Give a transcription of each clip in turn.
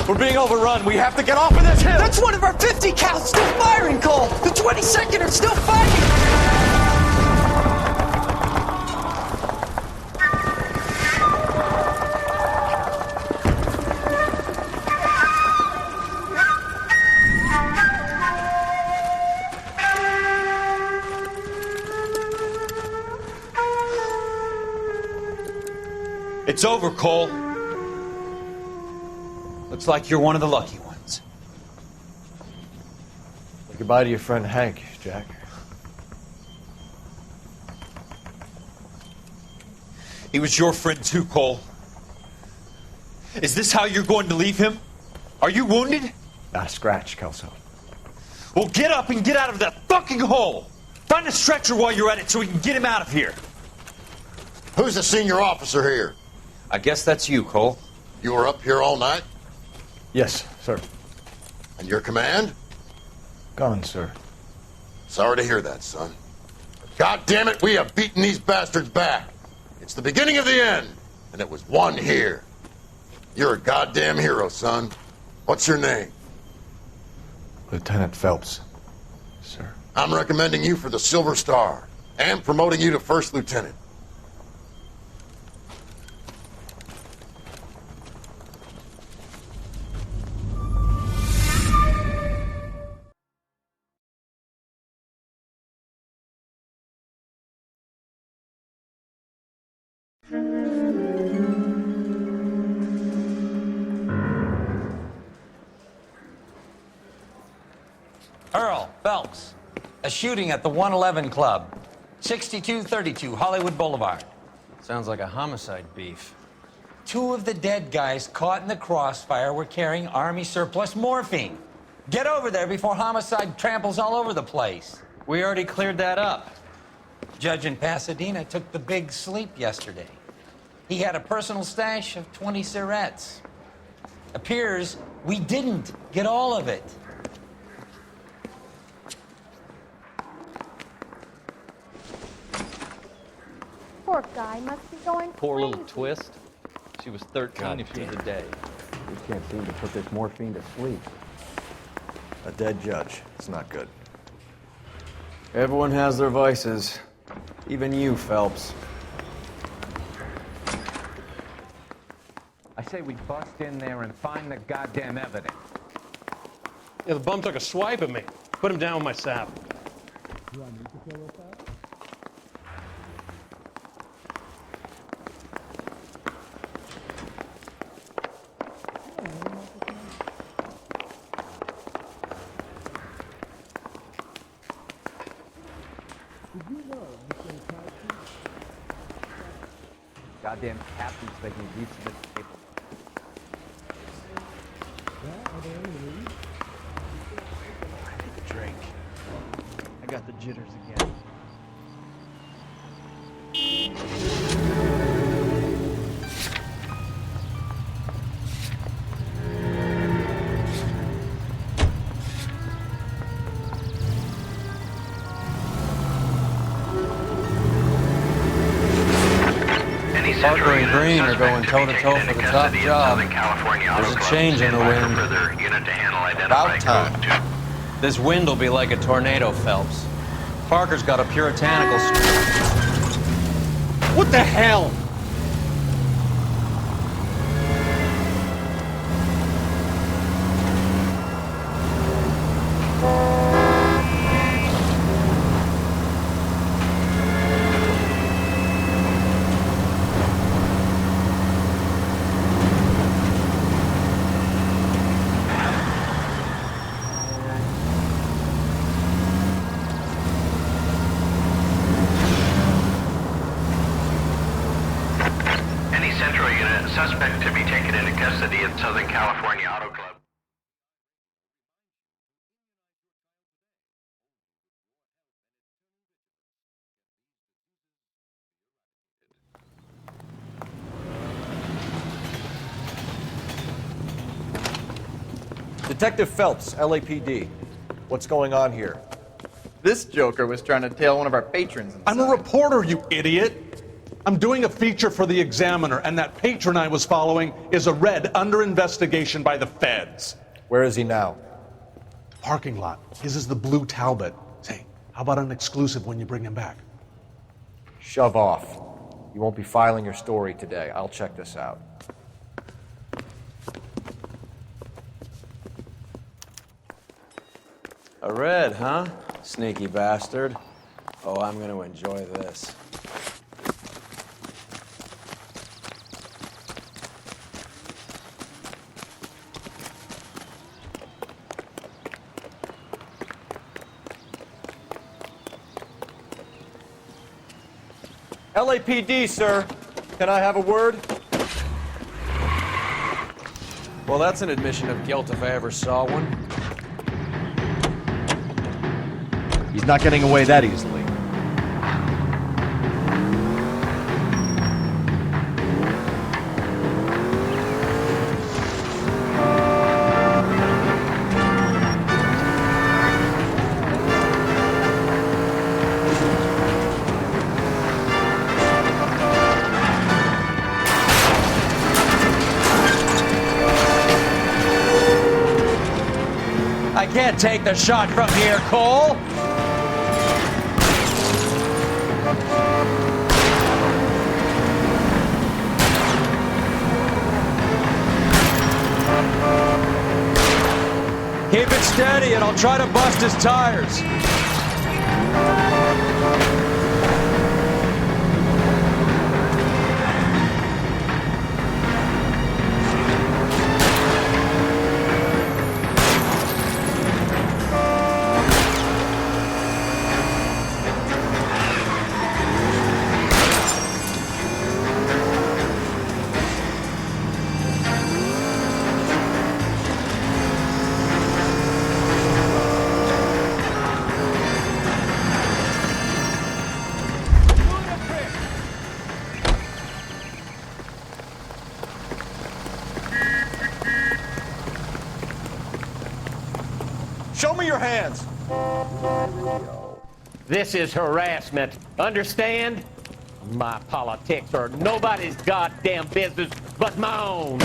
We're being overrun. We have to get off of this hill. That's one of our 50 cows still firing, Cole. The 22nd are still fighting. It's over, Cole. Looks like you're one of the lucky ones. Say goodbye to your friend Hank, Jack. He was your friend too, Cole. Is this how you're going to leave him? Are you wounded? Not a scratch, Kelso. Well, get up and get out of that fucking hole! Find a stretcher while you're at it so we can get him out of here. Who's the senior officer here? I guess that's you, Cole. You were up here all night? Yes, sir. And your command? Gone, sir. Sorry to hear that, son. God damn it, we have beaten these bastards back. It's the beginning of the end, and it was won here. You're a goddamn hero, son. What's your name? Lieutenant Phelps, sir. I'm recommending you for the Silver Star and promoting you to First Lieutenant. Earl Phelps, a shooting at the 111 Club, 6232 Hollywood Boulevard. Sounds like a homicide beef. Two of the dead guys caught in the crossfire were carrying Army surplus morphine. Get over there before homicide tramples all over the place. We already cleared that up. Judge in Pasadena took the big sleep yesterday. He had a personal stash of 20 cigarettes. Appears we didn't get all of it. Poor guy must be going Poor little crazy. twist. She was 13 if she was a day. We can't seem to put this morphine to sleep. A dead judge. It's not good. Everyone has their vices. Even you, Phelps. I say we bust in there and find the goddamn evidence. Yeah, the bum took a swipe at me. Put him down with my sap. Goddamn captain's taking use of this paper. I need a drink. I got the jitters again. Parker and Green are going toe-to-toe for the top job. There's a change in the wind. About time. This wind will be like a tornado, Phelps. Parker's got a puritanical... What the hell? Central unit, suspect to be taken into custody at Southern California Auto Club. Detective Phelps, LAPD. What's going on here? This joker was trying to tail one of our patrons inside. I'm a reporter, you idiot. I'm doing a feature for the Examiner, and that patron I was following is a red under investigation by the feds. Where is he now? Parking lot. His is the blue Talbot. Say, how about an exclusive when you bring him back? Shove off. You won't be filing your story today. I'll check this out. A red, huh? Sneaky bastard. Oh, I'm gonna enjoy this. LAPD, sir. Can I have a word? Well, that's an admission of guilt if I ever saw one. He's not getting away that easily. I can't take the shot from here, Cole. Keep it steady and I'll try to bust his tires. Show me your hands. This is harassment. Understand? My politics are nobody's goddamn business but my own.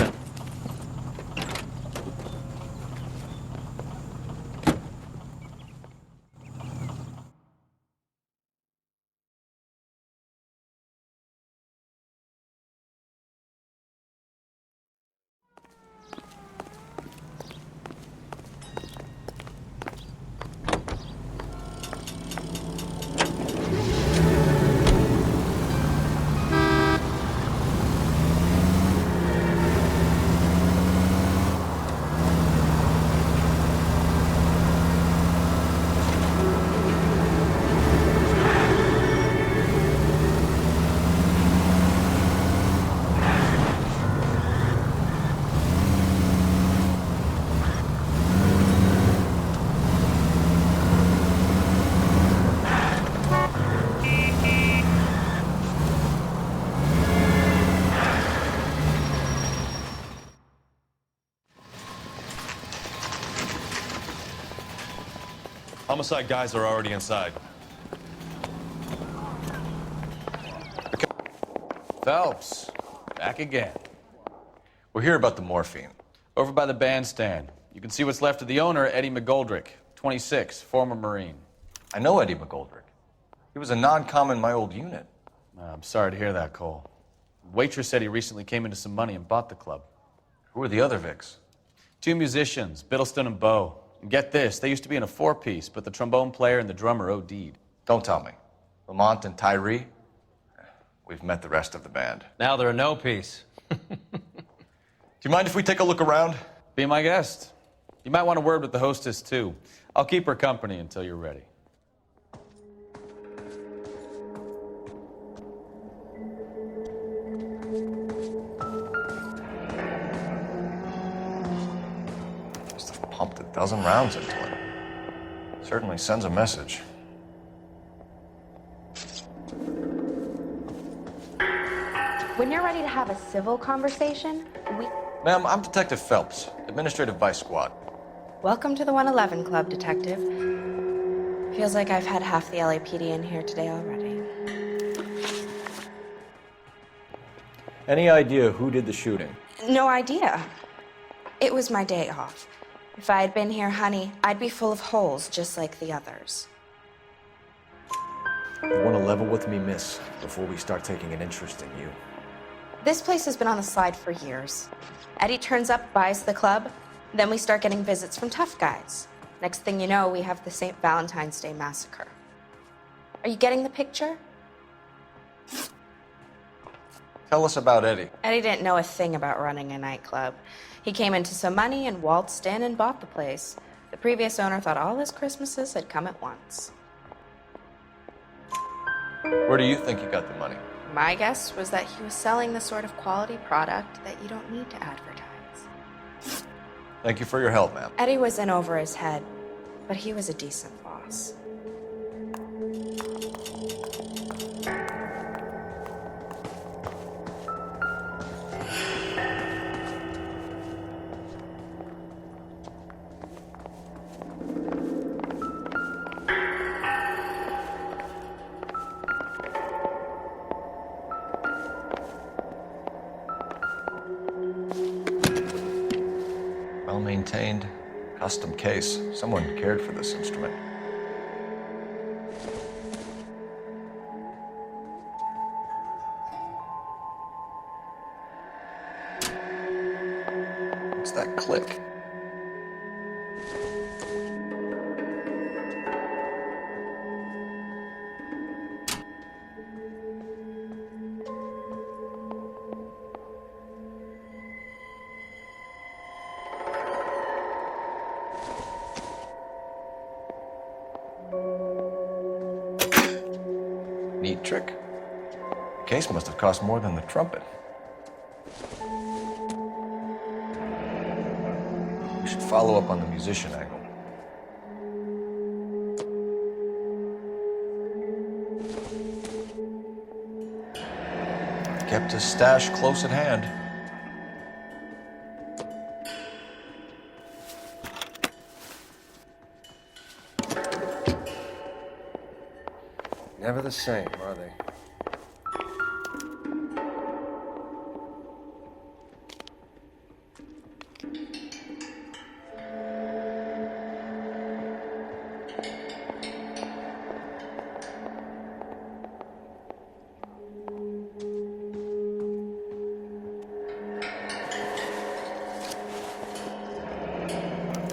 Homicide guys are already inside. Phelps, back again. We're here about the morphine. Over by the bandstand. You can see what's left of the owner, Eddie McGoldrick, 26, former Marine. I know Eddie McGoldrick. He was a non-com in my old unit. I'm sorry to hear that, Cole. Waitress said he recently came into some money and bought the club. Who are the other Vics? 2 musicians, Biddleston and Bowe. And get this, they used to be in a 4-piece, but the trombone player and the drummer OD'd. Don't tell me. Lamont and Tyree? We've met the rest of the band. Now they're a no-piece. Do you mind if we take a look around? Be my guest. You might want a word with the hostess, too. I'll keep her company until you're ready. Must have pumped a dozen rounds into it. Certainly sends a message. When you're ready to have a civil conversation, Ma'am, I'm Detective Phelps, Administrative Vice Squad. Welcome to the 111 Club, Detective. Feels like I've had half the LAPD in here today already. Any idea who did the shooting? No idea. It was my day off. If I had been here, honey, I'd be full of holes just like the others. You want to level with me, miss, before we start taking an interest in you. This place has been on the slide for years. Eddie turns up, buys the club, then we start getting visits from tough guys. Next thing you know, we have the St. Valentine's Day massacre. Are you getting the picture? Tell us about Eddie. Eddie didn't know a thing about running a nightclub. He came into some money and waltzed in and bought the place. The previous owner thought all his Christmases had come at once. Where do you think he got the money? My guess was that he was selling the sort of quality product that you don't need to advertise. Thank you for your help, ma'am. Eddie was in over his head, but he was a decent boss. Well-maintained, custom case. Someone cared for this instrument. What's that click? Neat trick. The case must have cost more than the trumpet. We should follow up on the musician angle. Kept his stash close at hand. Never the same, are they?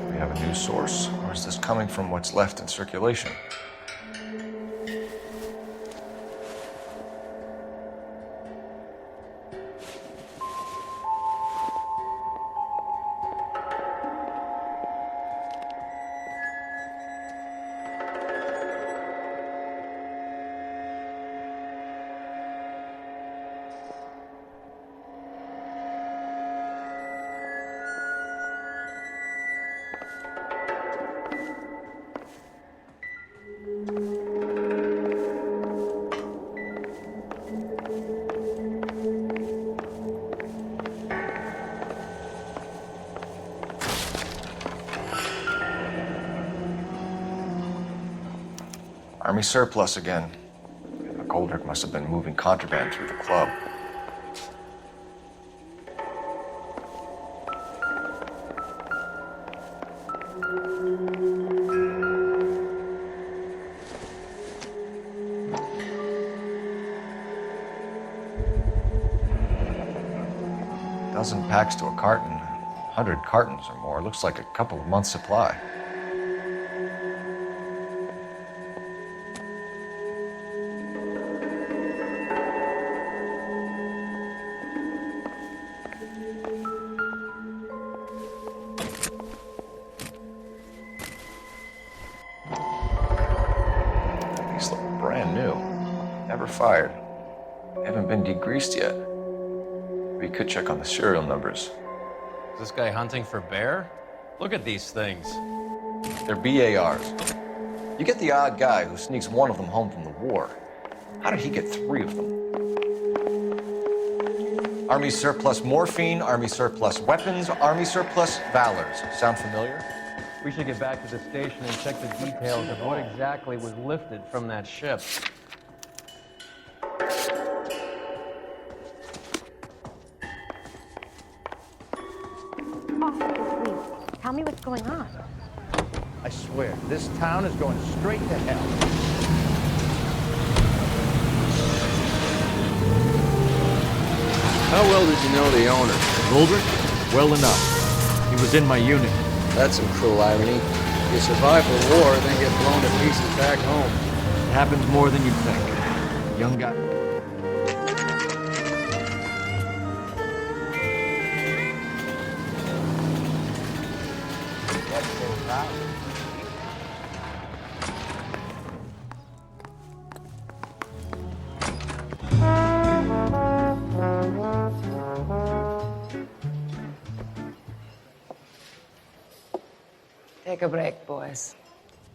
We have a new source, or is this coming from what's left in circulation? Army surplus again. Goldrick must have been moving contraband through the club. Dozen packs to a carton, 100 cartons or more. Looks like a couple of months' supply. These look brand new. Never fired. Haven't been degreased yet. We could check on the serial numbers. Is this guy hunting for bear? Look at these things. They're BARs. You get the odd guy who sneaks one of them home from the war. How did he get 3 of them? Army surplus morphine, Army surplus weapons, Army surplus valors. Sound familiar? We should get back to the station and check the details of what exactly was lifted from that ship. Tell me what's going on. I swear, this town is going straight to hell. How well did you know the owner? Goldrick? Well enough. He was in my unit. That's some cruel irony. You survive the war, then get blown to pieces back home. It happens more than you'd think. Young guy. Take a break, boys.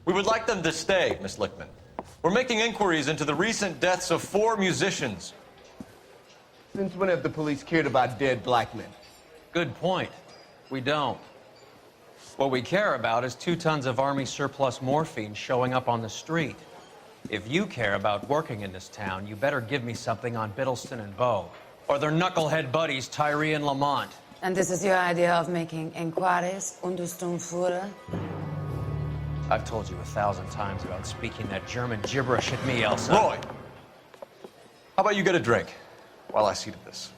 We would like them to stay, Miss Lickman. We're making inquiries into the recent deaths of 4 musicians. Since when have the police cared about dead black men? Good point. We don't. What we care about is 2 tons of Army surplus morphine showing up on the street. If you care about working in this town, you better give me something on Biddleston and Bow, or their knucklehead buddies, Tyree and Lamont. And this is your idea of making inquiries, Untersturmführer? I've told you 1,000 times about speaking that German gibberish at me, Elsa. Roy! How about you get a drink while I see to this?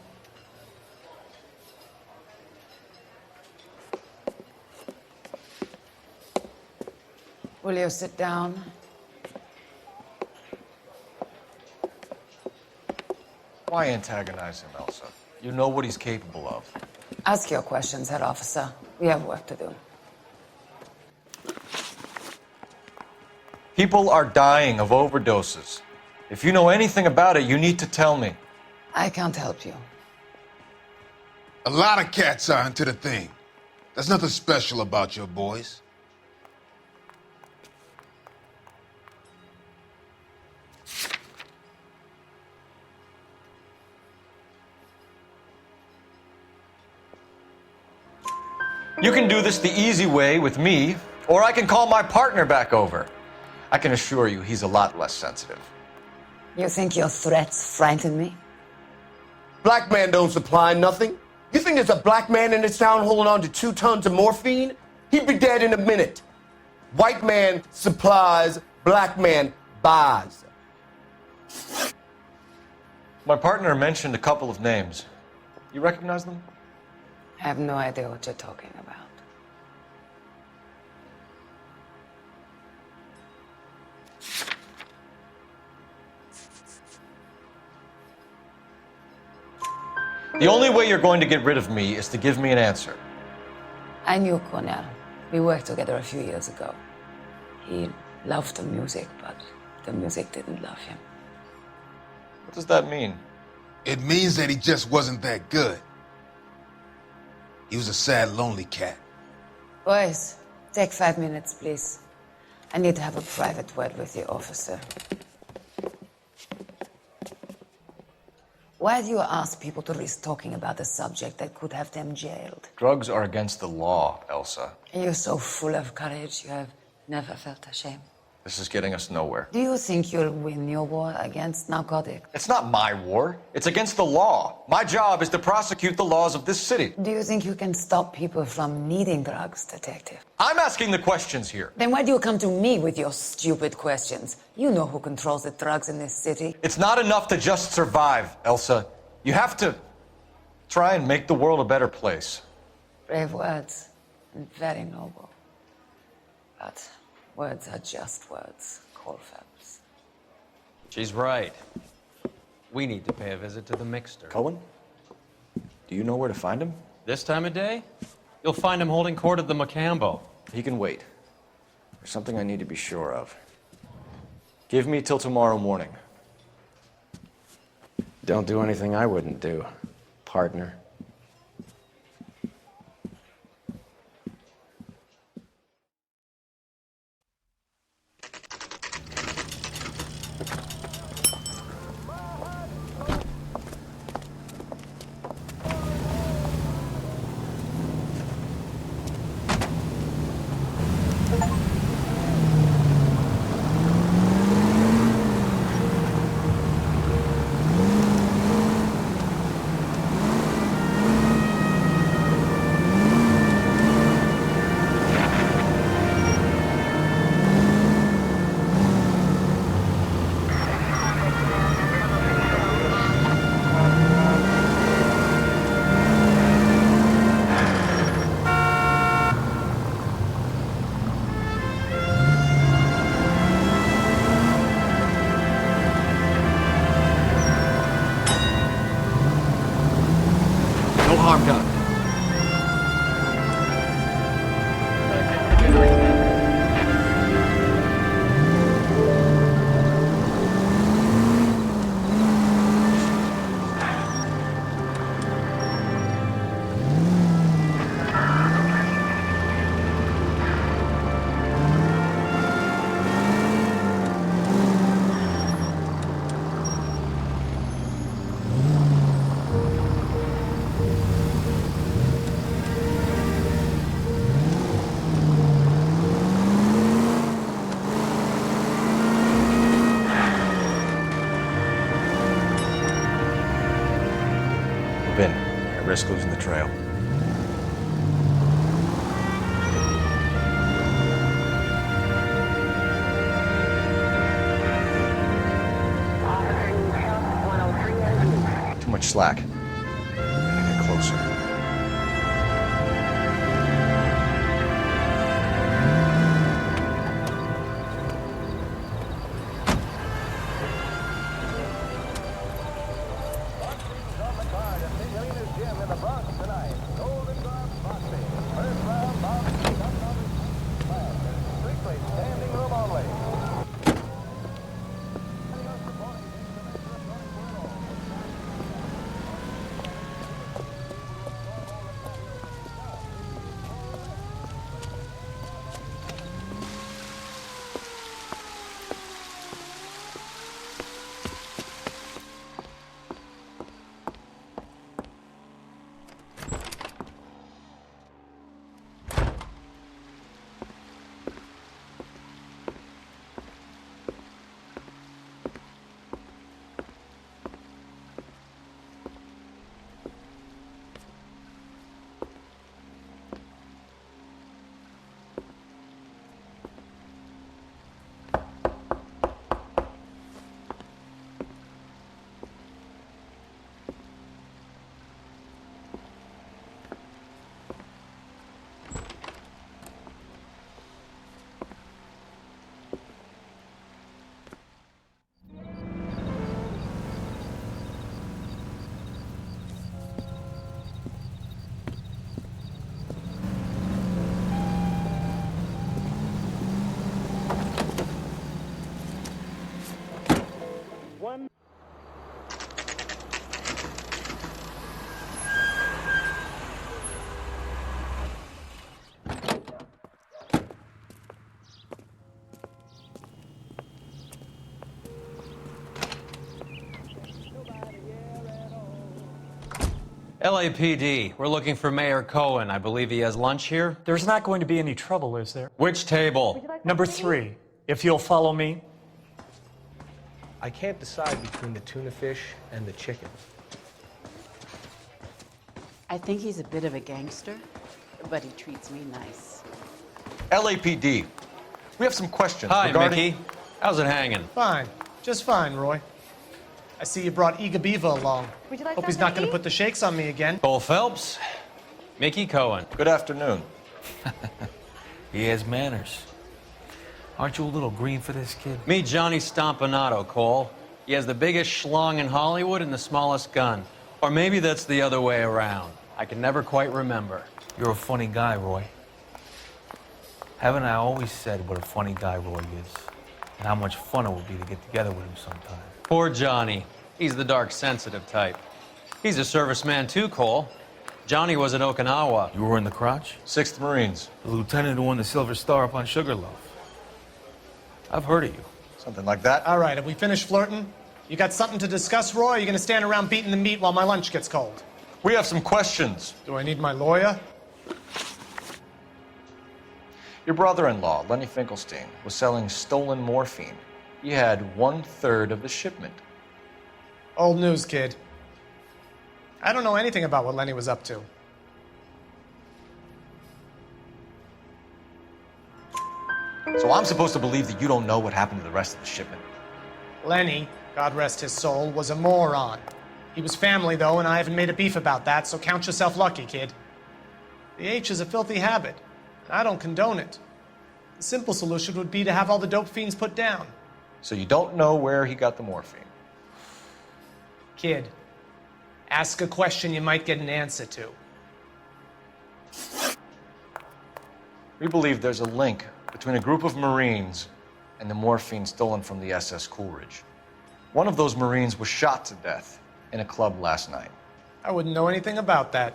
Will you sit down? Why antagonize him, Elsa? You know what he's capable of. Ask your questions, Head Officer. We have work to do. People are dying of overdoses. If you know anything about it, you need to tell me. I can't help you. A lot of cats are into the thing. There's nothing special about your boys. You can do this the easy way with me, or I can call my partner back over. I can assure you he's a lot less sensitive. You think your threats frighten me? Black man don't supply nothing. You think there's a black man in this town holding on to 2 tons of morphine? He'd be dead in a minute. White man supplies, black man buys. My partner mentioned a couple of names. You recognize them? I have no idea what you're talking about. The only way you're going to get rid of me is to give me an answer. I knew Cornell. We worked together a few years ago. He loved the music, but the music didn't love him. What does that mean? It means that he just wasn't that good. He was a sad, lonely cat. Boys, take 5 minutes, please. I need to have a private word with the officer. Why do you ask people to risk talking about a subject that could have them jailed? Drugs are against the law, Elsa. You're so full of courage, you have never felt ashamed. This is getting us nowhere. Do you think you'll win your war against narcotics? It's not my war. It's against the law. My job is to prosecute the laws of this city. Do you think you can stop people from needing drugs, detective? I'm asking the questions here. Then why do you come to me with your stupid questions? You know who controls the drugs in this city. It's not enough to just survive, Elsa. You have to try and make the world a better place. Brave words, and very noble. But words are just words, Cole Phelps. She's right. We need to pay a visit to the Mixter. Cohen? Do you know where to find him? This time of day? You'll find him holding court at the Macambo. He can wait. There's something I need to be sure of. Give me till tomorrow morning. Don't do anything I wouldn't do, partner. risk losing the trail. Too much slack. Get closer. LAPD, we're looking for Mayor Cohen. I believe he has lunch here. There's not going to be any trouble, is there? Which table? Number 3, if you'll follow me. I can't decide between the tuna fish and the chicken. I think he's a bit of a gangster, but he treats me nice. LAPD, we have some questions Hi, regarding... Mickey. How's it hanging? Fine. Just fine, Roy. I see you brought Iga Beaver along. Would you like Hope he's something not to going to eat? put the shakes on me again. Cole Phelps, Mickey Cohen. Good afternoon. He has manners. Aren't you a little green for this kid? Meet Johnny Stompanato, Cole. He has the biggest schlong in Hollywood and the smallest gun. Or maybe that's the other way around. I can never quite remember. You're a funny guy, Roy. Haven't I always said what a funny guy Roy is? And how much fun it would be to get together with him sometime. Poor Johnny. He's the dark, sensitive type. He's a serviceman too, Cole. Johnny was at Okinawa. You were in the crotch? 6th Marines. The lieutenant who won the Silver Star up on Sugarloaf. I've heard of you. Something like that. All right, have we finished flirting? You got something to discuss, Roy? Or are you going to stand around beating the meat while my lunch gets cold? We have some questions. Do I need my lawyer? Your brother-in-law, Lenny Finkelstein, was selling stolen morphine. He had 1/3 of the shipment. Old news, kid. I don't know anything about what Lenny was up to. So I'm supposed to believe that you don't know what happened to the rest of the shipment? Lenny, God rest his soul, was a moron. He was family, though, and I haven't made a beef about that, so count yourself lucky, kid. The H is a filthy habit, and I don't condone it. The simple solution would be to have all the dope fiends put down. So you don't know where he got the morphine? Kid, ask a question you might get an answer to. We believe there's a link between a group of Marines and the morphine stolen from the SS Coolidge. One of those Marines was shot to death in a club last night. I wouldn't know anything about that.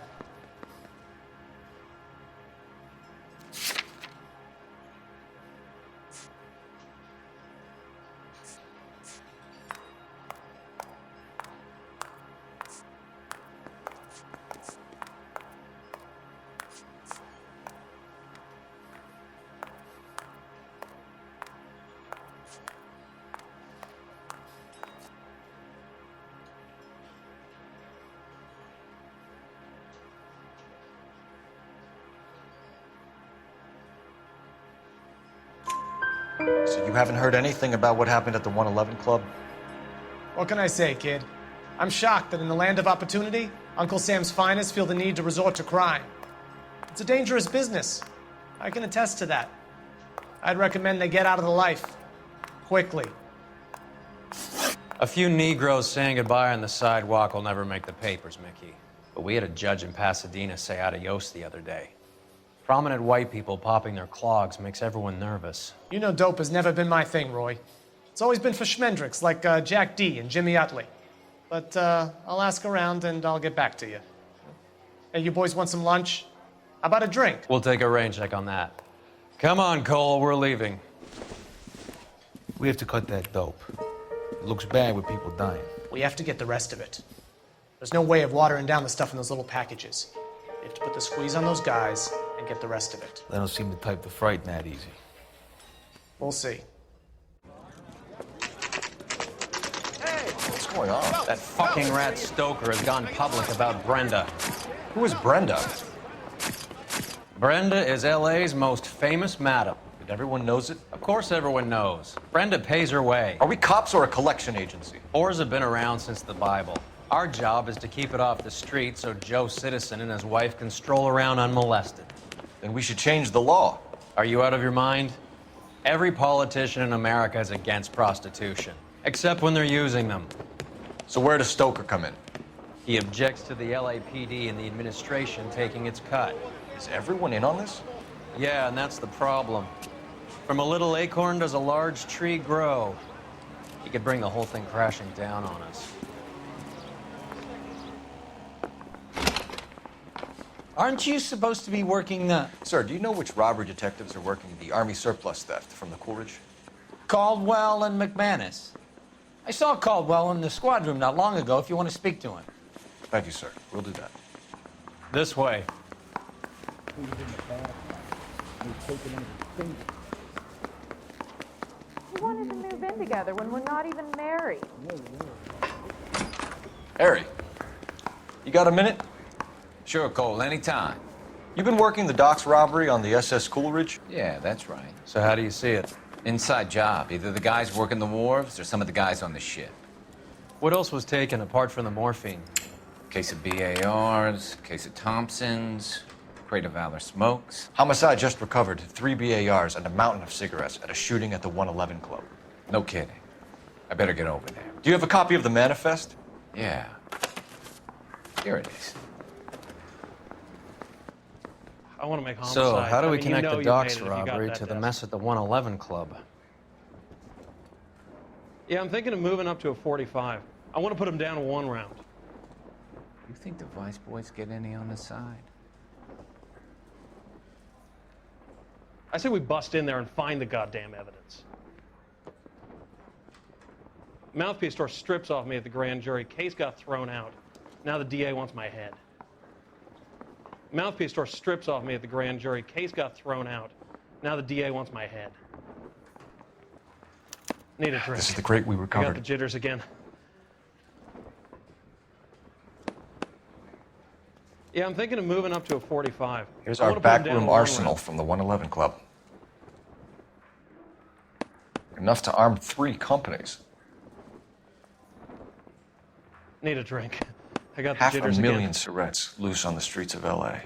So you haven't heard anything about what happened at the 111 Club? What can I say, kid? I'm shocked that in the land of opportunity, Uncle Sam's finest feel the need to resort to crime. It's a dangerous business. I can attest to that. I'd recommend they get out of the life. Quickly. A few Negroes saying goodbye on the sidewalk will never make the papers, Mickey. But we had a judge in Pasadena say adios the other day. Prominent white people popping their clogs makes everyone nervous. You know dope has never been my thing, Roy. It's always been for schmendricks like Jack D and Jimmy Utley. But I'll ask around and I'll get back to you. Hey, you boys want some lunch? How about a drink? We'll take a rain check on that. Come on, Cole, we're leaving. We have to cut that dope. It looks bad with people dying. We have to get the rest of it. There's no way of watering down the stuff in those little packages. You have to put the squeeze on those guys and get the rest of it. They don't seem the type to frighten that easy. We'll see. What's going on? That fucking rat Stoker has gone public about Brenda. Who is Brenda? Brenda is LA's most famous madam. And everyone knows it? Of course everyone knows. Brenda pays her way. Are we cops or a collection agency? Whores have been around since the Bible. Our job is to keep it off the street so Joe Citizen and his wife can stroll around unmolested. Then we should change the law. Are you out of your mind? Every politician in America is against prostitution, except when they're using them. So where does Stoker come in? He objects to the LAPD and the administration taking its cut. Is everyone in on this? Yeah, and that's the problem. From a little acorn does a large tree grow. He could bring the whole thing crashing down on us. Aren't you supposed to be working the... Sir, do you know which robbery detectives are working the Army surplus theft from the Coolidge? Caldwell and McManus? I saw Caldwell in the squad room not long ago if you want to speak to him. Thank you, sir. We'll do that. This way. We wanted to move in together when we're not even married. Harry, you got a minute? Sure, Cole, anytime. You've been working the docks robbery on the SS Coolidge? Yeah, that's right. So how do you see it? Inside job. Either the guys working the wharves or some of the guys on the ship. What else was taken apart from the morphine? Case of BARs, case of Thompsons, crate of Valor smokes. Homicide just recovered 3 BARs and a mountain of cigarettes at a shooting at the 111 Club. No kidding. I better get over there. Do you have a copy of the manifest? Yeah. Here it is. I want to make homicide. So, how do we you connect know the you docks made it if you got robbery that to the desk. mess at the 111 Club? Yeah, I'm thinking of moving up to a 45. I want to put him down to 1 round. You think the Vice boys get any on the side? I say we bust in there and find the goddamn evidence. Mouthpiece store strips off me at the grand jury. Case got thrown out. Now the DA wants my head. Mouthpiece store strips off me at the grand jury. Case got thrown out. Now the DA wants my head. Need a drink. This is the crate we I got recovered. the jitters again. Yeah, I'm thinking of moving up to a 45. Here's I our wanna put him down backroom to 1 arsenal round. from the 111 Club. Enough to arm 3 companies. Need a drink. I got the Half a jitters million again. cigarettes loose on the streets of LA.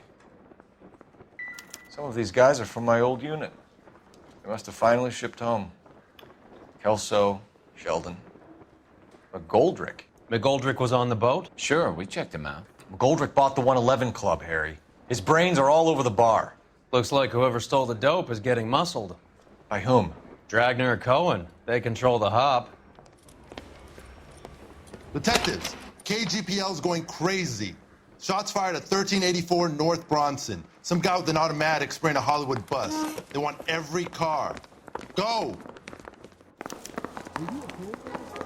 Some of these guys are from my old unit. They must have finally shipped home. Kelso, Sheldon, McGoldrick. McGoldrick was on the boat? Sure, we checked him out. McGoldrick bought the 111 Club, Harry. His brains are all over the bar. Looks like whoever stole the dope is getting muscled. By whom? Dragner or Cohen. They control the hop. Detectives, KGPL's going crazy. Shots fired at 1384 North Bronson. Some guy with an automatic spraying a Hollywood bus. They want every car. Go!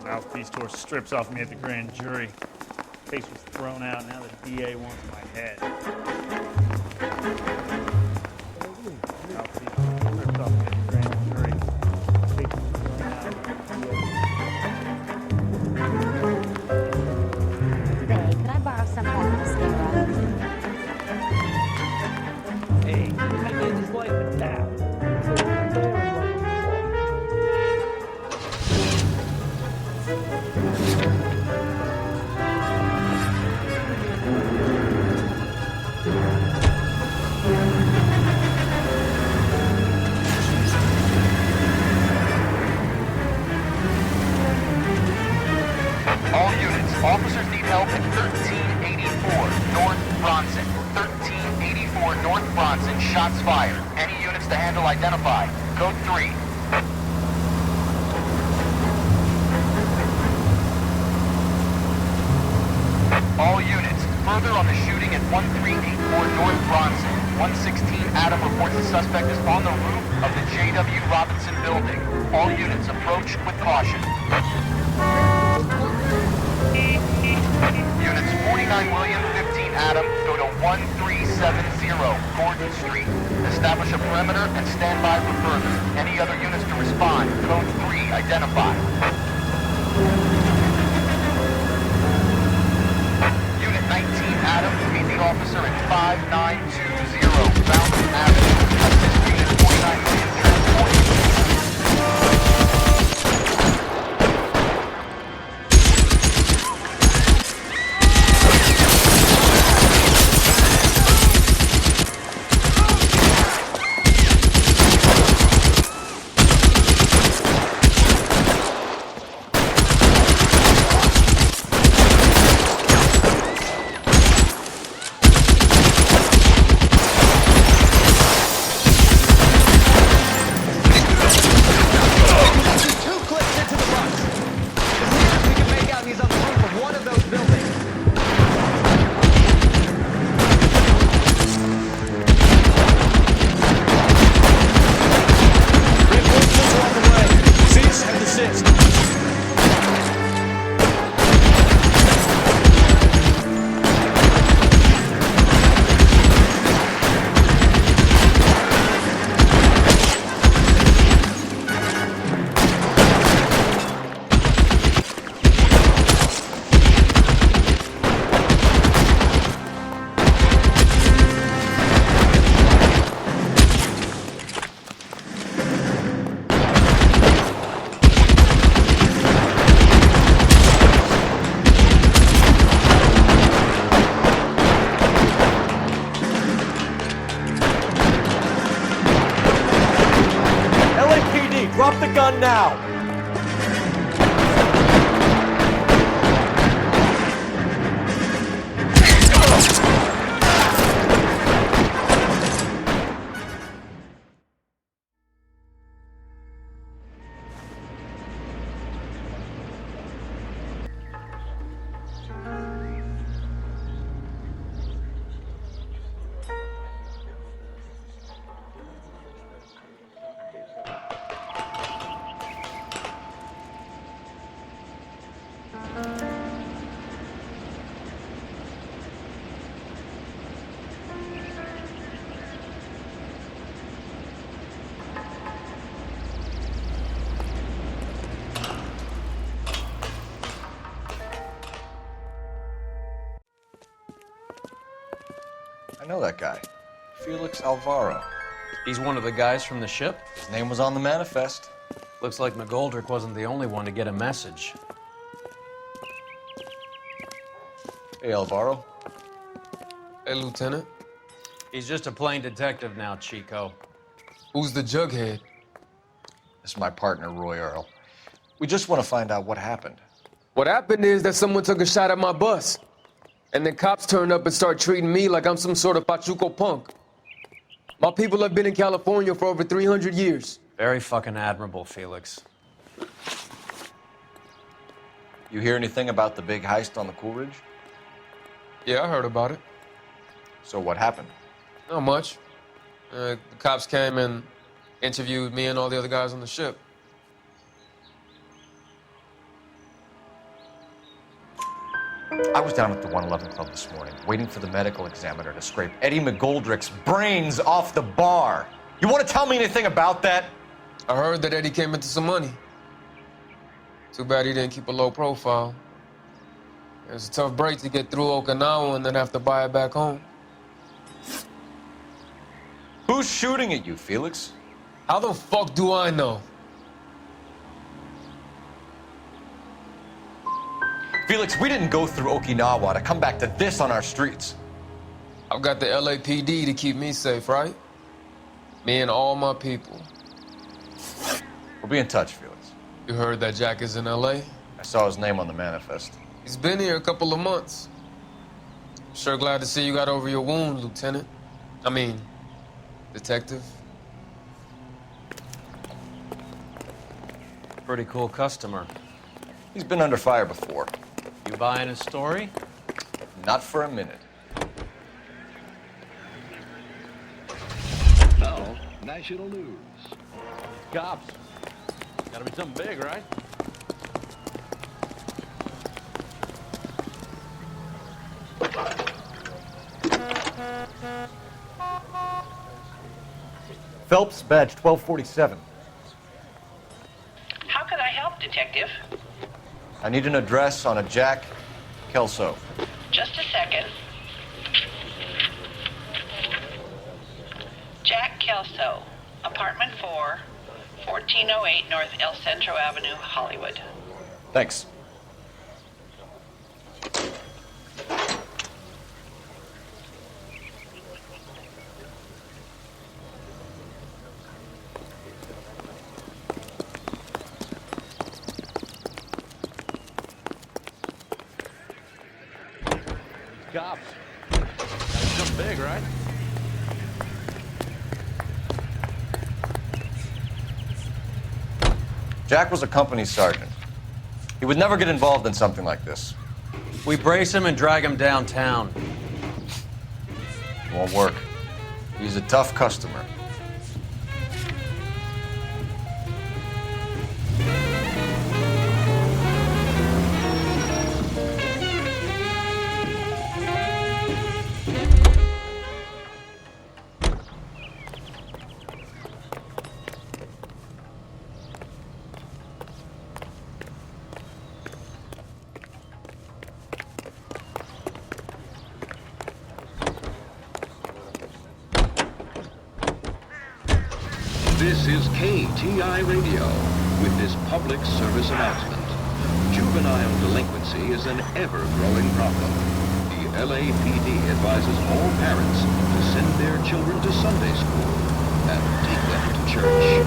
Mouthpiece store strips off me at the grand jury. Case was thrown out. Now the DA wants my head. Mouthpiece store strips off me at the grand jury. Case was thrown out. Say, could I borrow some of that mascara? Hey, I made his life a tap. required. Any units to handle identify. Code 3. All units, further on the shooting at 1384 North Bronson. 116 Adam reports the suspect is on the roof of the J.W. Robinson building. All units approach with caution. Units 49 William, 15 Adam, go to 1370 Gordon Street. Establish a perimeter and stand by for further. Any other units to respond. Code 3, identify. Unit 19 Adam, meet the officer at 5920 Fountain Avenue. Assist Unit 49 William transporting. Drop the gun now! I know that guy. Felix Alvaro. He's one of the guys from the ship? His name was on the manifest. Looks like McGoldrick wasn't the only one to get a message. Hey, Alvaro. Hey, Lieutenant. He's just a plain detective now, Chico. Who's the jughead? This is my partner, Roy Earl. We just want to find out what happened. What happened is that someone took a shot at my bus. And then cops turned up and started treating me like I'm some sort of Pachuco punk. My people have been in California for over 300 years. Very fucking admirable, Felix. You hear anything about the big heist on the Coolidge? Yeah, I heard about it. So what happened? Not much. The cops came and interviewed me and all the other guys on the ship. I was down at the 111 Club this morning, waiting for the medical examiner to scrape Eddie McGoldrick's brains off the bar. You want to tell me anything about that? I heard that Eddie came into some money. Too bad he didn't keep a low profile. It was a tough break to get through Okinawa and then have to buy it back home. Who's shooting at you, Felix? How the fuck do I know? Felix, we didn't go through Okinawa to come back to this on our streets. I've got the LAPD to keep me safe, right? Me and all my people. We'll be in touch, Felix. You heard that Jack is in LA? I saw his name on the manifest. He's been here a couple of months. Sure glad to see you got over your wound, Lieutenant. I mean, Detective? Pretty cool customer. He's been under fire before. You buying his story? Not for a minute. Now, national news. Cops. Gotta be something big, right? Phelps, badge 1247. How can I help, Detective? I need an address on a Jack Kelso. Just a second. Jack Kelso, apartment 4, 1408 North El Centro Avenue, Hollywood. Thanks. Cops. Gotta be something big, right? Jack was a company sergeant. He would never get involved in something like this. We brace him and drag him downtown. It won't work. He's a tough customer. This is KTI Radio with this public service announcement. Juvenile delinquency is an ever-growing problem. The LAPD advises all parents to send their children to Sunday school and take them to church.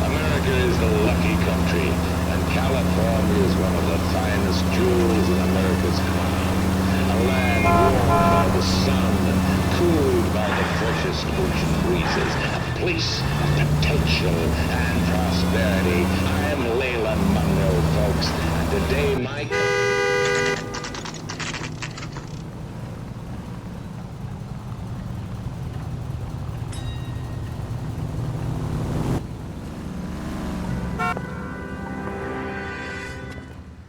America is the lucky country, and California is one of the finest jewels in America's crown. A land warmed by the sun and cooled by the freshest ocean breezes. A place of potential and prosperity. I'm Leyland Monroe, folks, and today my...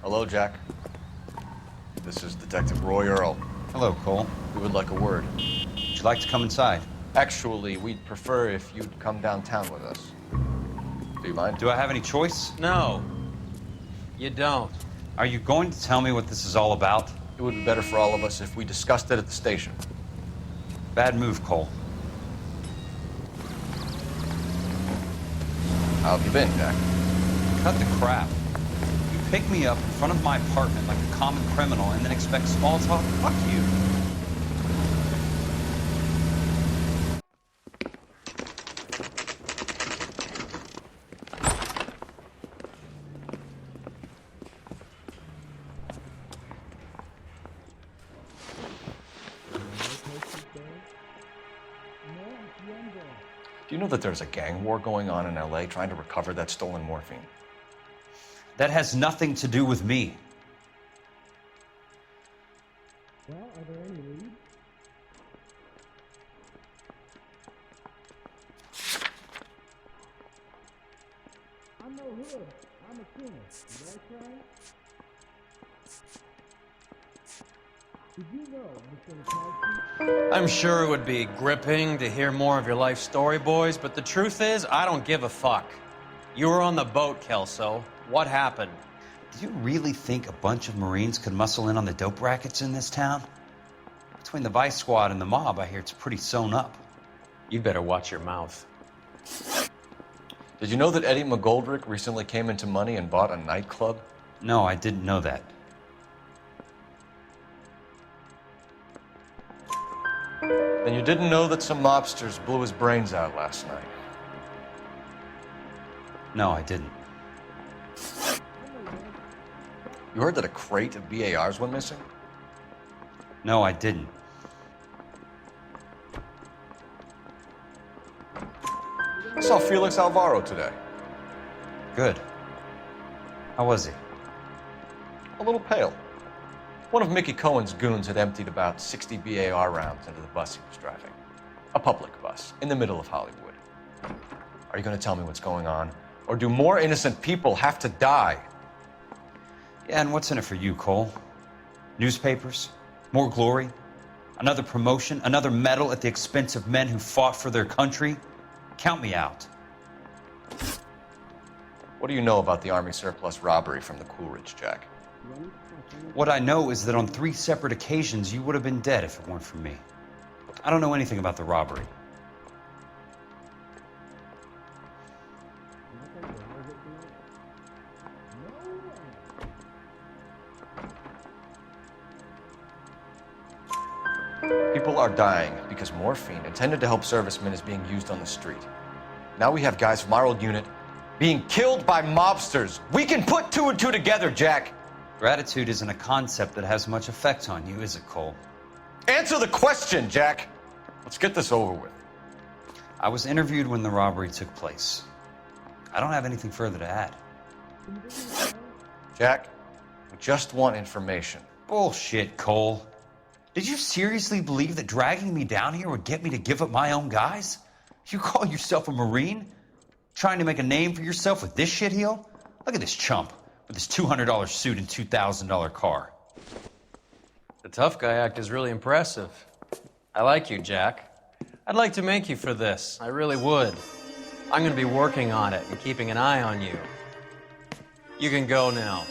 Hello, Jack. This is Detective Roy Earl. Hello, Cole. We would like a word. Would you like to come inside? Actually, we'd prefer if you'd come downtown with us. Do you mind? Do I have any choice? No, you don't. Are you going to tell me what this is all about? It would be better for all of us if we discussed it at the station. Bad move, Cole. How have you been, Jack? Cut the crap. You pick me up in front of my apartment like a common criminal and then expect small talk? Fuck you. Do you know that there's a gang war going on in LA trying to recover that stolen morphine? That has nothing to do with me. Well, are there any leads? I'm no hood. I'm a killer. Did I try? Did you know, Mr. McCarthy? I'm sure it would be gripping to hear more of your life story, boys, but the truth is, I don't give a fuck. You were on the boat, Kelso. What happened? Do you really think a bunch of Marines could muscle in on the dope rackets in this town? Between the Vice Squad and the mob, I hear it's pretty sewn up. You better watch your mouth. Did you know that Eddie McGoldrick recently came into money and bought a nightclub? No, I didn't know that. Then you didn't know that some mobsters blew his brains out last night? No, I didn't. You heard that a crate of BARs went missing? No, I didn't. saw Felix Alvaro today. Good. How was he? A little pale. One of Mickey Cohen's goons had emptied about 60 BAR rounds into the bus he was driving. A public bus, in the middle of Hollywood. Are you going to tell me what's going on? Or do more innocent people have to die? Yeah, and what's in it for you, Cole? Newspapers? More glory? Another promotion? Another medal at the expense of men who fought for their country? Count me out. What do you know about the Army surplus robbery from the Coolidge, Jack? What I know is that on 3 separate occasions you would have been dead if it weren't for me. I don't know anything about the robbery. People are dying because morphine intended to help servicemen is being used on the street. Now we have guys from our old unit being killed by mobsters. We can put 2 and 2 together, Jack. Gratitude isn't a concept that has much effect on you, is it, Cole? Answer the question, Jack. Let's get this over with. I was interviewed when the robbery took place. I don't have anything further to add. Jack, we just want information. Bullshit, Cole. Did you seriously believe that dragging me down here would get me to give up my own guys? You call yourself a Marine? Trying to make a name for yourself with this shitheel? Look at this chump with his $200 suit and $2,000 car. The tough guy act is really impressive. I like you, Jack. I'd like to make you for this. I really would. I'm going to be working on it and keeping an eye on you. You can go now.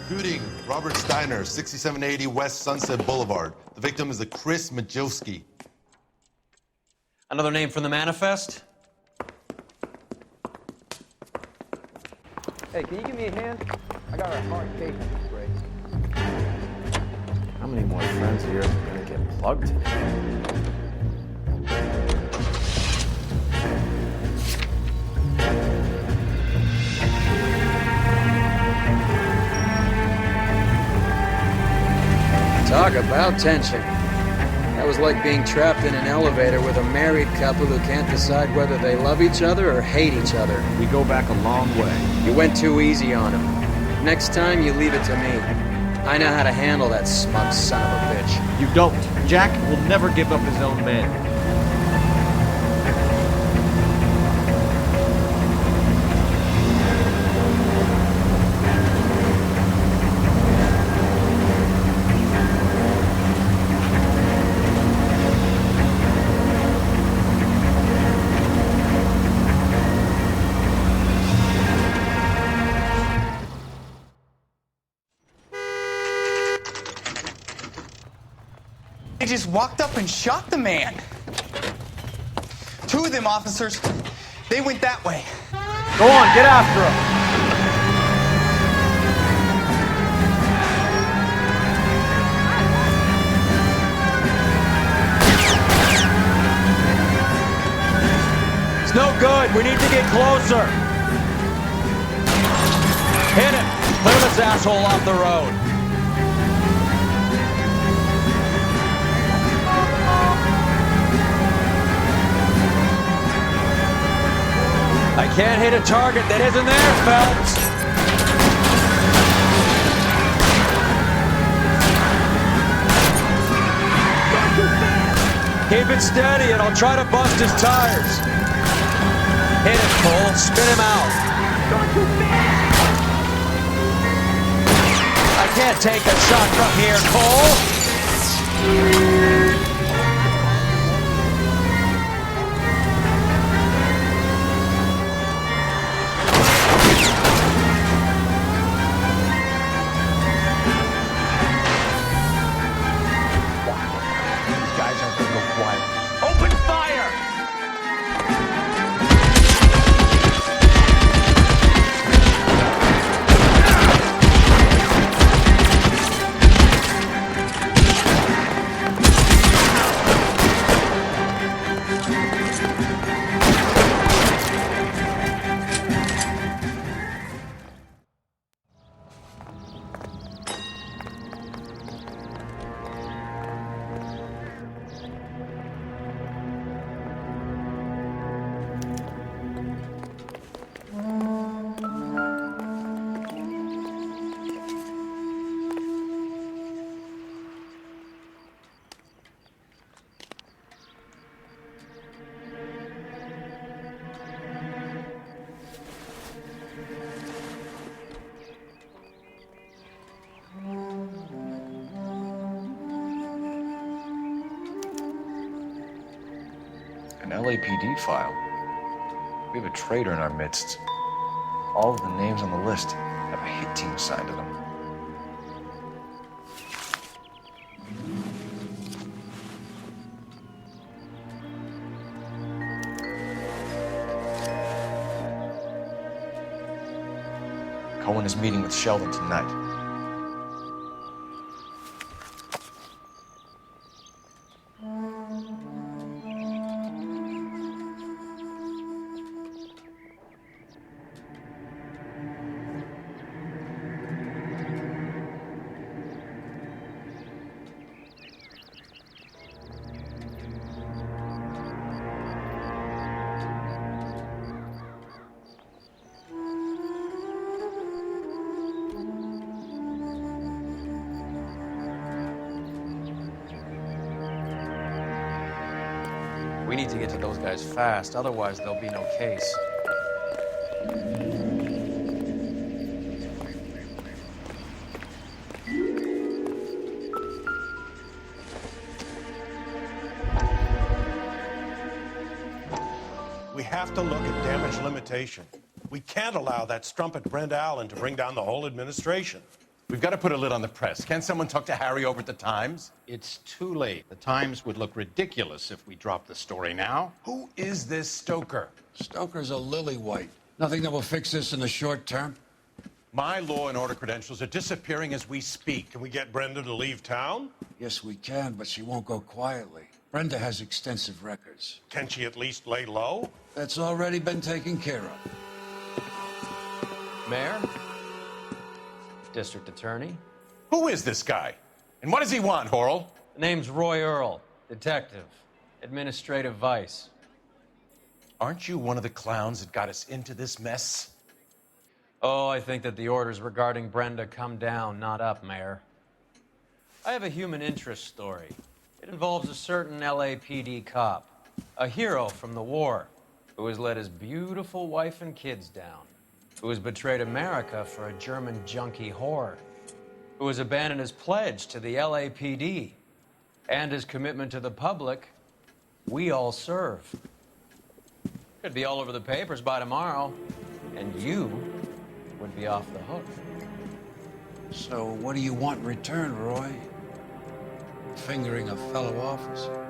Shooting, Robert Steiner, 6780 West Sunset Boulevard. The victim is a Chris Majowski. Another name from the manifest? Hey, can you give me a hand? I got a hard case on this race. How many more friends here are gonna get plugged today? Talk about tension. That was like being trapped in an elevator with a married couple who can't decide whether they love each other or hate each other. We go back a long way. You went too easy on him. Next time, you leave it to me. I know how to handle that smug son of a bitch. You don't. Jack will never give up his own men. They just walked up and shot the man. 2 of them officers, they went that way. Go on, get after him. It's no good. We need to get closer. Hit him. Clear this asshole off the road. I can't hit a target that isn't there, Phelps. Keep it steady and I'll try to bust his tires. Hit it, Cole. Spin him out. I can't take a shot from here, Cole. An LAPD file. We have a traitor in our midst. All of the names on the list have a hit team assigned to them. Cohen is meeting with Sheldon tonight. We need to get to those guys fast, otherwise there'll be no case. We have to look at damage limitation. We can't allow that strumpet Brent Allen to bring down the whole administration. We've got to put a lid on the press. Can someone talk to Harry over at the Times? It's too late. The Times would look ridiculous if we dropped the story now. Who is this Stoker? Stoker's a lily-white. Nothing that will fix this in the short term. My law and order credentials are disappearing as we speak. Can we get Brenda to leave town? Yes, we can, but she won't go quietly. Brenda has extensive records. Can she at least lay low? That's already been taken care of. Mayor? District Attorney? Who is this guy? And what does he want, Horrell? The name's Roy Earl, detective, administrative vice. Aren't you one of the clowns that got us into this mess? Oh, I think that the orders regarding Brenda come down, not up, Mayor. I have a human interest story. It involves a certain LAPD cop, a hero from the war, who has let his beautiful wife and kids down, who has betrayed America for a German junkie whore, who has abandoned his pledge to the LAPD and his commitment to the public. We all serve. Could be all over the papers by tomorrow, and you would be off the hook. So what do you want in return, Roy? Fingering a fellow officer.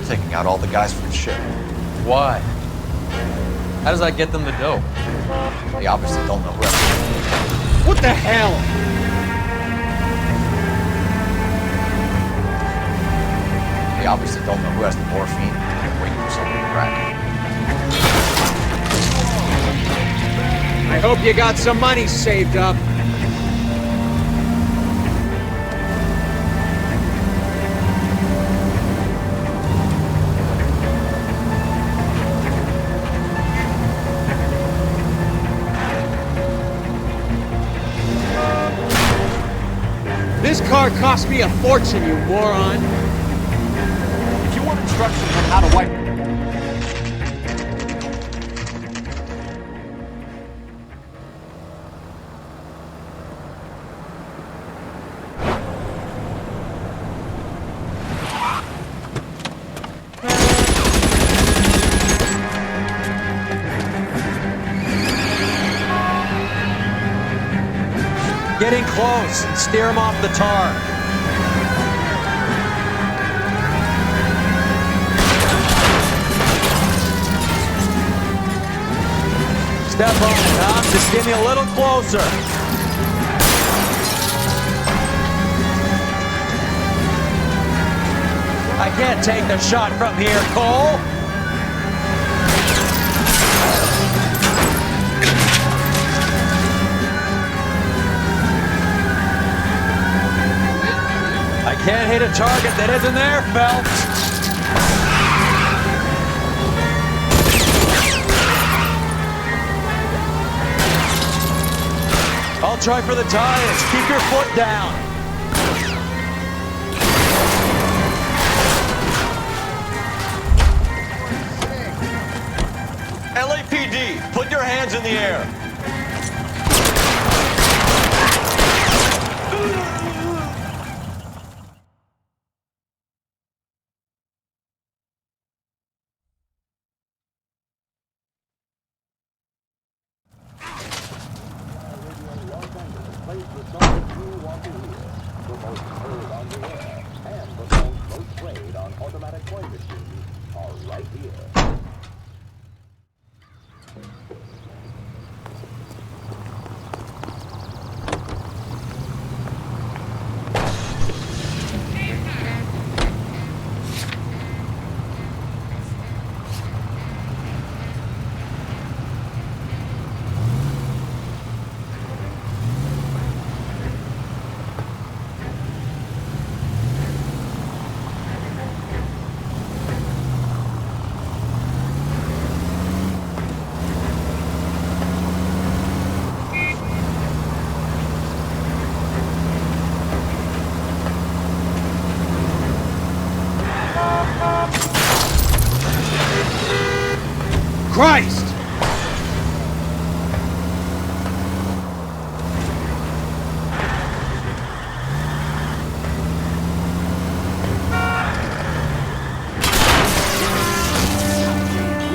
Taking out all the guys from the ship. Why? How does that get them the dope? They obviously don't know who else. What the hell? They obviously don't know who has the morphine. They're waiting for someone to crack it. I hope you got some money saved up. This car cost me a fortune, you moron. If you want instructions on how to wipe... Get in close and steer him off the tar. Step on it, huh? Just get me a little closer. I can't take the shot from here, Cole! I can't hit a target that isn't there, Phelps! I'll try for the tires. Keep your foot down. LAPD, put your hands in the air. Christ!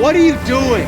What are you doing?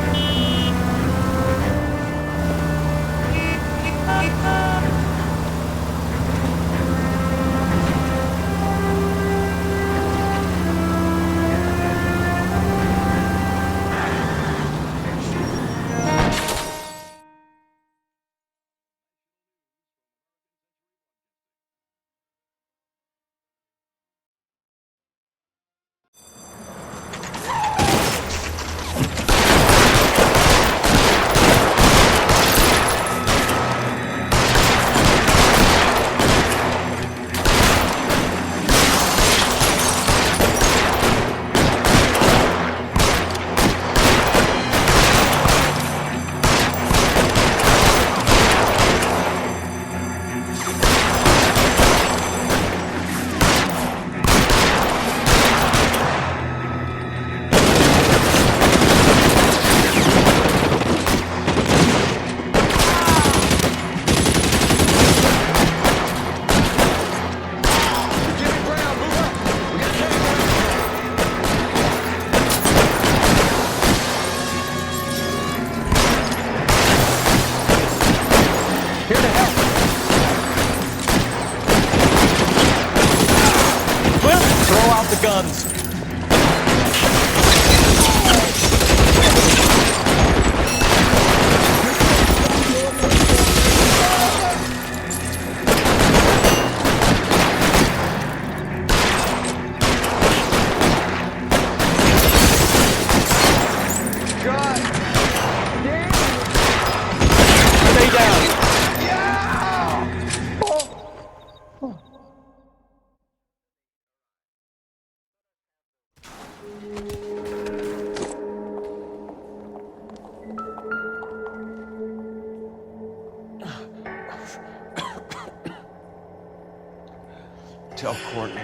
Tell Courtney.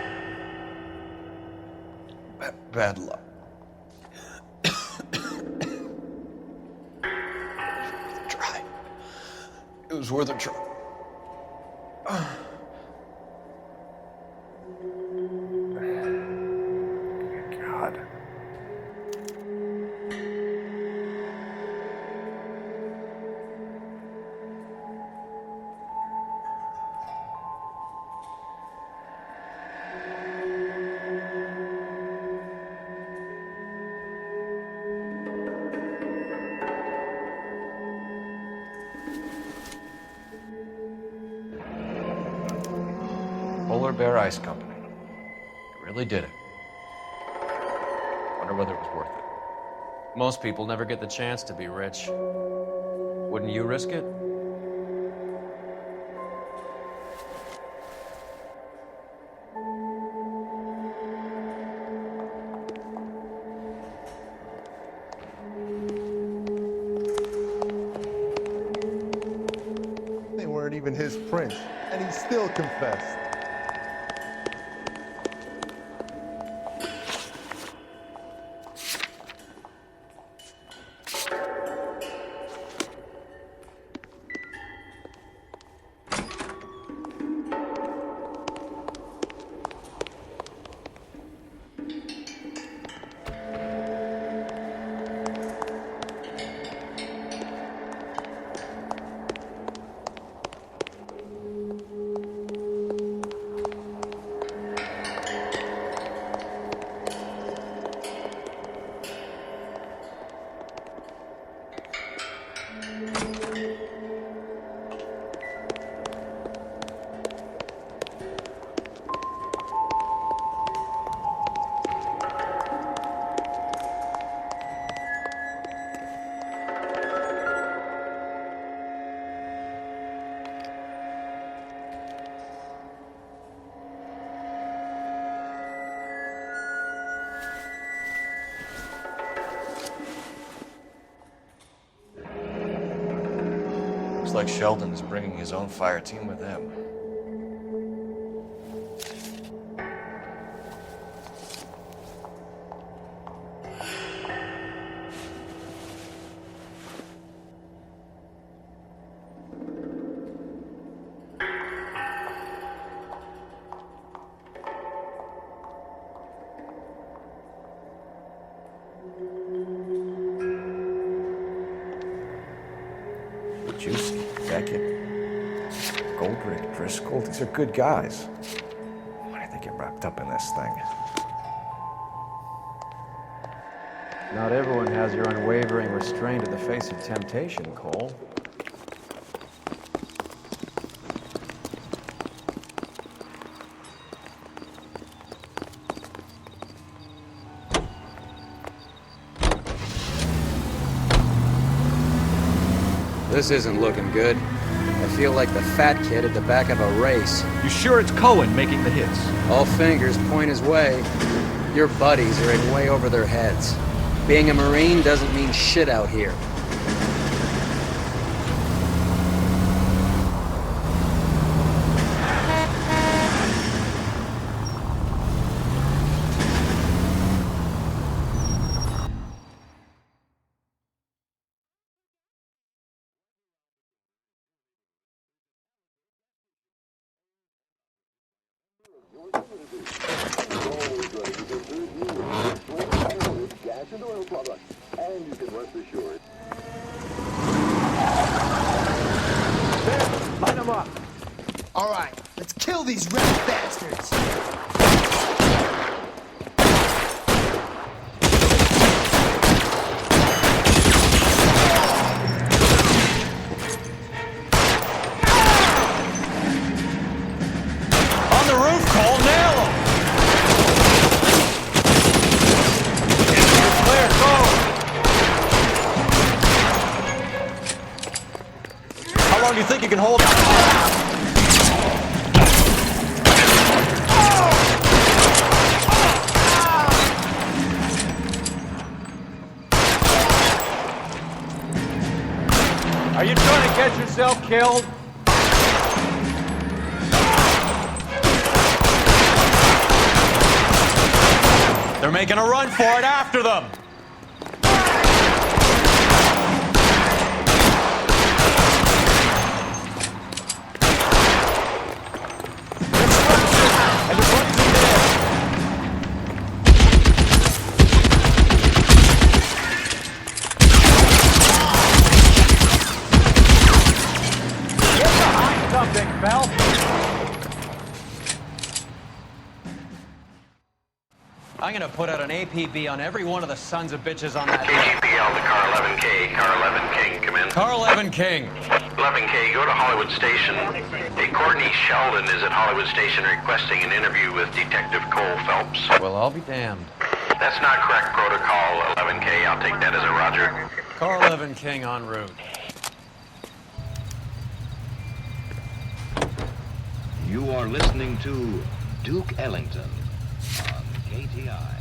Bad luck. Try. It was worth a try. God. Polar Bear Ice Company. You really did it. Wonder whether it was worth it. Most people never get the chance to be rich. Wouldn't you risk it? They weren't even his prints, and he still confessed. Looks like Sheldon is bringing his own fire team with him. Juicy, Beckett, Goldrick, Driscoll, these are good guys. Why did they get wrapped up in this thing? Not everyone has your unwavering restraint in the face of temptation, Cole. This isn't looking good. I feel like the fat kid at the back of a race. You sure it's Cohen making the hits? All fingers point his way. Your buddies are in way over their heads. Being a Marine doesn't mean shit out here. Line them up. All right, let's kill these rat bastards. On the roof, Cole, nail him! Clear, go! How long do you think you can hold it? Are you trying to get yourself killed? They're making a run for it after them! Big Bell. I'm gonna put out an APB on every one of the sons of bitches on that KGPL to car 11K. Car 11 King, come in. Car 11 King. 11K, go to Hollywood Station. Hey, Courtney Sheldon is at Hollywood Station requesting an interview with Detective Cole Phelps. Well, I'll be damned. That's not correct protocol, 11K. I'll take that as a roger. Car 11 King en route. You are listening to Duke Ellington on KTI.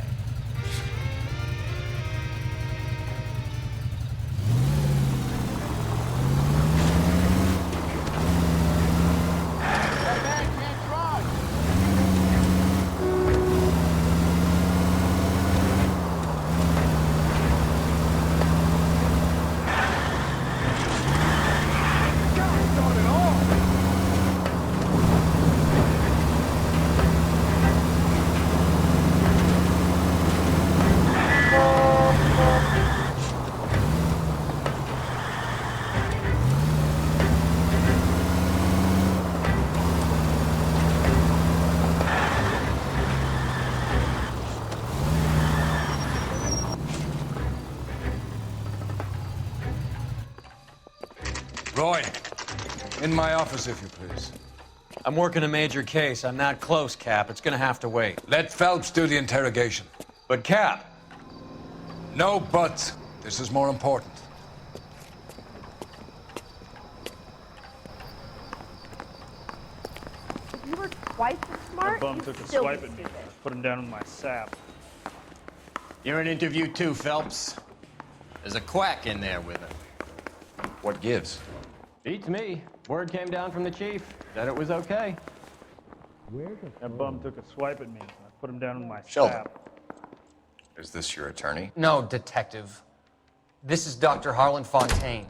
Roy, in my office, if you please. I'm working a major case. I'm not close, Cap. It's gonna have to wait. Let Phelps do the interrogation. But, Cap. No buts. This is more important. You were twice as smart. That bum took a swipe at me. Put him down in my sap. You're in interview too, Phelps. There's a quack in there with him. What gives? Beats me. Word came down from the chief that it was okay. That bum took a swipe at me. I put him down in my Sheldon. sap. Is this your attorney? No, detective. This is Dr. Harlan Fontaine.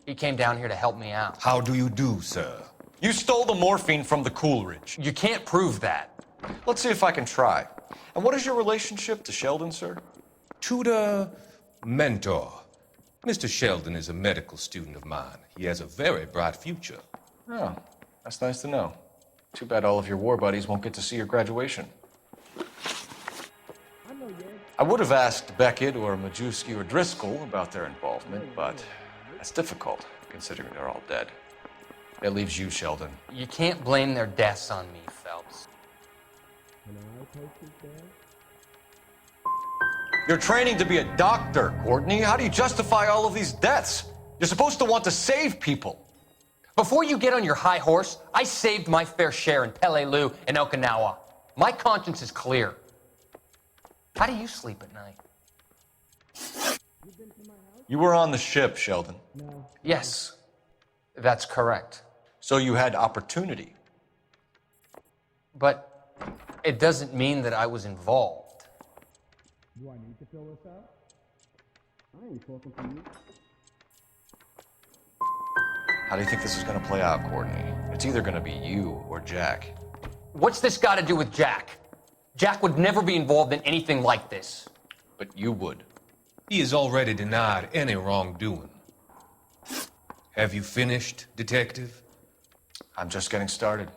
He came down here to help me out. How do you do, sir? You stole the morphine from the Coolidge. You can't prove that. Let's see if I can try. And what is your relationship to Sheldon, sir? Tutor, mentor. Mr. Sheldon is a medical student of mine. He has a very bright future. Oh, that's nice to know. Too bad all of your war buddies won't get to see your graduation. I would have asked Beckett or Majewski or Driscoll about their involvement, but that's difficult, considering they're all dead. That leaves you, Sheldon. You can't blame their deaths on me, Phelps. You're training to be a doctor, Courtney. How do you justify all of these deaths? You're supposed to want to save people. Before you get on your high horse, I saved my fair share in Peleliu and Okinawa. My conscience is clear. How do you sleep at night? You were on the ship, Sheldon. Yes, that's correct. So you had opportunity. But it doesn't mean that I was involved. Do I need to fill this out? I ain't talking to you. How do you think this is going to play out, Courtney? It's either going to be you or Jack. What's this got to do with Jack? Jack would never be involved in anything like this. But you would. He has already denied any wrongdoing. Have you finished, detective? I'm just getting started.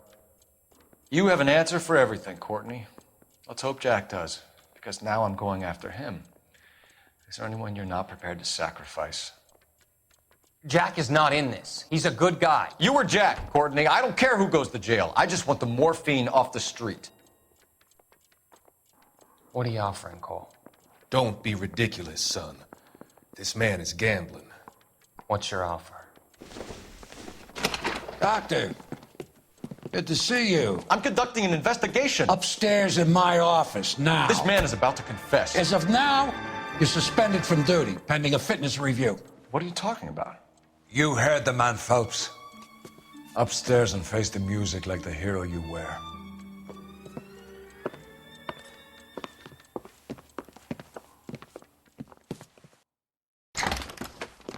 You have an answer for everything, Courtney. Let's hope Jack does, because now I'm going after him. Is there anyone you're not prepared to sacrifice? Jack is not in this. He's a good guy. You or Jack, Courtney. I don't care who goes to jail. I just want the morphine off the street. What are you offering, Cole? Don't be ridiculous, son. This man is gambling. What's your offer? Doctor, good to see you. I'm conducting an investigation. Upstairs in my office, now. This man is about to confess. As of now, you're suspended from duty, pending a fitness review. What are you talking about? You heard the man, Phelps. Upstairs and face the music like the hero you were.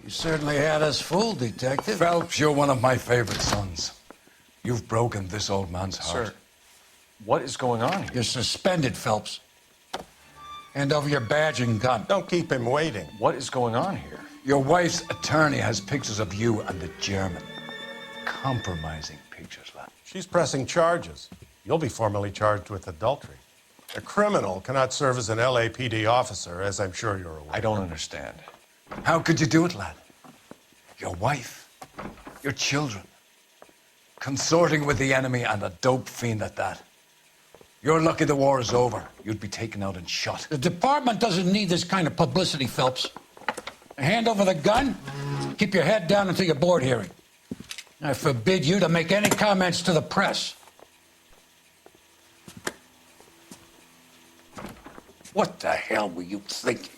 You certainly had us fooled, Detective. Phelps, you're one of my favorite sons. You've broken this old man's heart. Sir, what is going on here? You're suspended, Phelps. Hand over your badge and gun. Don't keep him waiting. What is going on here? Your wife's attorney has pictures of you and the German. Compromising pictures, lad. She's pressing charges. You'll be formally charged with adultery. A criminal cannot serve as an LAPD officer, as I'm sure you're aware. I don't understand. How could you do it, lad? Your wife, your children, consorting with the enemy and a dope fiend at that. You're lucky the war is over. You'd be taken out and shot. The department doesn't need this kind of publicity, Phelps. Hand over the gun, keep your head down until your board hearing. I forbid you to make any comments to the press. What the hell were you thinking?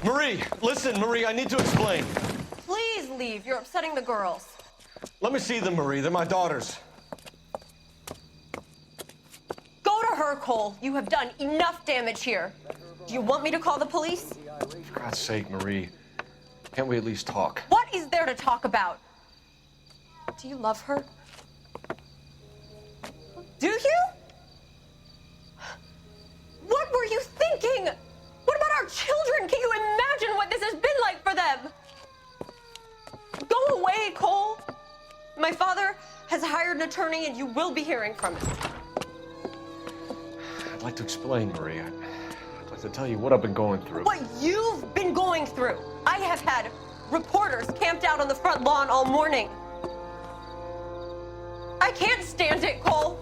Marie, listen, Marie, I need to explain. Please leave. You're upsetting the girls. Let me see them, Marie. They're my daughters. Go to her, Cole. You have done enough damage here. Do you want me to call the police? For God's sake, Marie. Can't we at least talk? What is there to talk about? Do you love her? Do you? What were you thinking? What about our children? Can you imagine what this has been like for them? Go away, Cole. My father has hired an attorney and you will be hearing from him. I'd like to explain, Marie. I'd like to tell you what I've been going through. What you've been going through. I have had reporters camped out on the front lawn all morning. I can't stand it, Cole.